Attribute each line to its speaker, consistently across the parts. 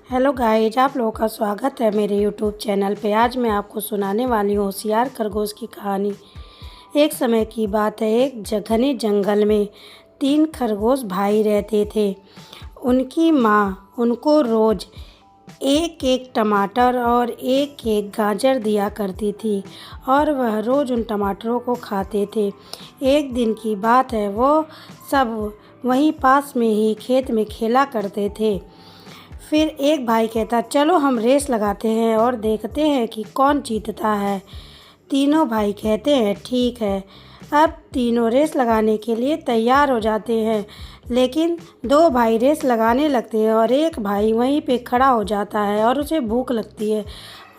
Speaker 1: Hello guys, आप लोगों का स्वागत है मेरे यूट्यूब चैनल पे। आज मैं आपको सुनाने वाली हूँ होशियार खरगोश की कहानी। एक समय की बात है, एक घने जंगल में 3 खरगोश भाई रहते थे। उनकी माँ उनको रोज़ एक एक टमाटर और एक एक गाजर दिया करती थी और वह रोज़ उन टमाटरों को खाते थे। एक दिन की बात है, वो सब वहीं पास में ही खेत में खेला करते थे। फिर एक भाई कहता, चलो हम रेस लगाते हैं और देखते हैं कि कौन जीतता है। तीनों भाई कहते हैं, ठीक है। अब तीनों रेस लगाने के लिए तैयार हो जाते हैं, लेकिन 2 भाई रेस लगाने लगते हैं और एक भाई वहीं पे खड़ा हो जाता है और उसे भूख लगती है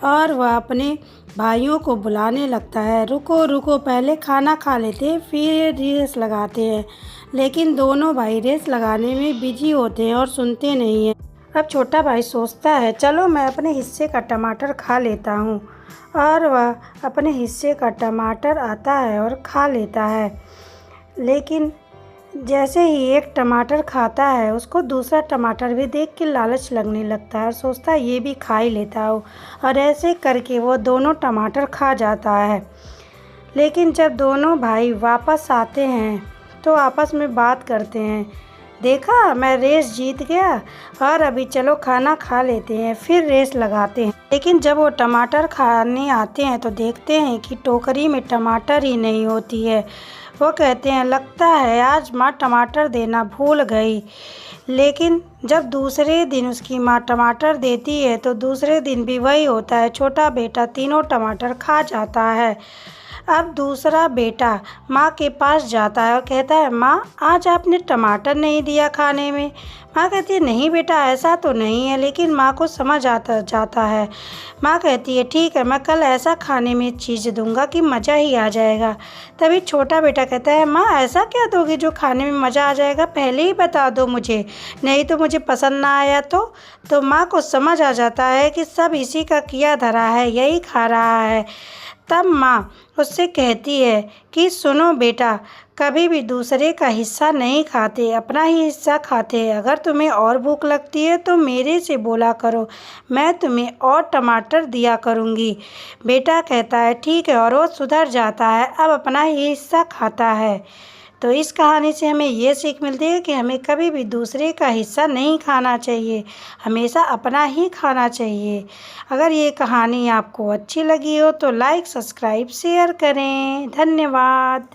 Speaker 1: और वह अपने भाइयों को बुलाने लगता है, रुको रुको, पहले खाना खा लेते फिर रेस लगाते हैं। लेकिन दोनों भाई रेस लगाने में बिजी होते हैं और सुनते नहीं हैं। अब छोटा भाई सोचता है, चलो मैं अपने हिस्से का टमाटर खा लेता हूँ, और वह अपने हिस्से का टमाटर आता है और खा लेता है। लेकिन जैसे ही एक टमाटर खाता है, उसको दूसरा टमाटर भी देख के लालच लगने लगता है और सोचता है ये भी खा ही लेता हूँ, और ऐसे करके वो दोनों टमाटर खा जाता है। लेकिन जब दोनों भाई वापस आते हैं तो आपस में बात करते हैं, देखा मैं रेस जीत गया, और अभी चलो खाना खा लेते हैं फिर रेस लगाते हैं। लेकिन जब वो टमाटर खाने आते हैं तो देखते हैं कि टोकरी में टमाटर ही नहीं होती है। वो कहते हैं, लगता है आज माँ टमाटर देना भूल गई। लेकिन जब दूसरे दिन उसकी माँ टमाटर देती है तो दूसरे दिन भी वही होता है, छोटा बेटा तीनों टमाटर खा जाता है। अब दूसरा बेटा माँ के पास जाता है और कहता है, माँ आज आपने टमाटर नहीं दिया खाने में। माँ कहती है, नहीं बेटा ऐसा तो नहीं है, लेकिन माँ को समझ जाता है। माँ कहती है, ठीक है, मैं कल ऐसा खाने में चीज़ दूंगा कि मज़ा ही आ जाएगा। तभी छोटा बेटा कहता है, माँ ऐसा क्या दोगे जो खाने में मज़ा आ जाएगा, पहले ही बता दो मुझे, नहीं तो मुझे पसंद ना आया तो माँ को समझ आ जाता है कि सब इसी का किया धरा है, यही खा रहा है। तब माँ उससे कहती है कि सुनो बेटा, कभी भी दूसरे का हिस्सा नहीं खाते, अपना ही हिस्सा खाते हैं। अगर तुम्हें और भूख लगती है तो मेरे से बोला करो, मैं तुम्हें और टमाटर दिया करूँगी। बेटा कहता है, ठीक है, और वो सुधर जाता है, अब अपना ही हिस्सा खाता है। तो इस कहानी से हमें ये सीख मिलती है कि हमें कभी भी दूसरे का हिस्सा नहीं खाना चाहिए, हमेशा अपना ही खाना चाहिए। अगर ये कहानी आपको अच्छी लगी हो तो लाइक, सब्सक्राइब, शेयर करें। धन्यवाद।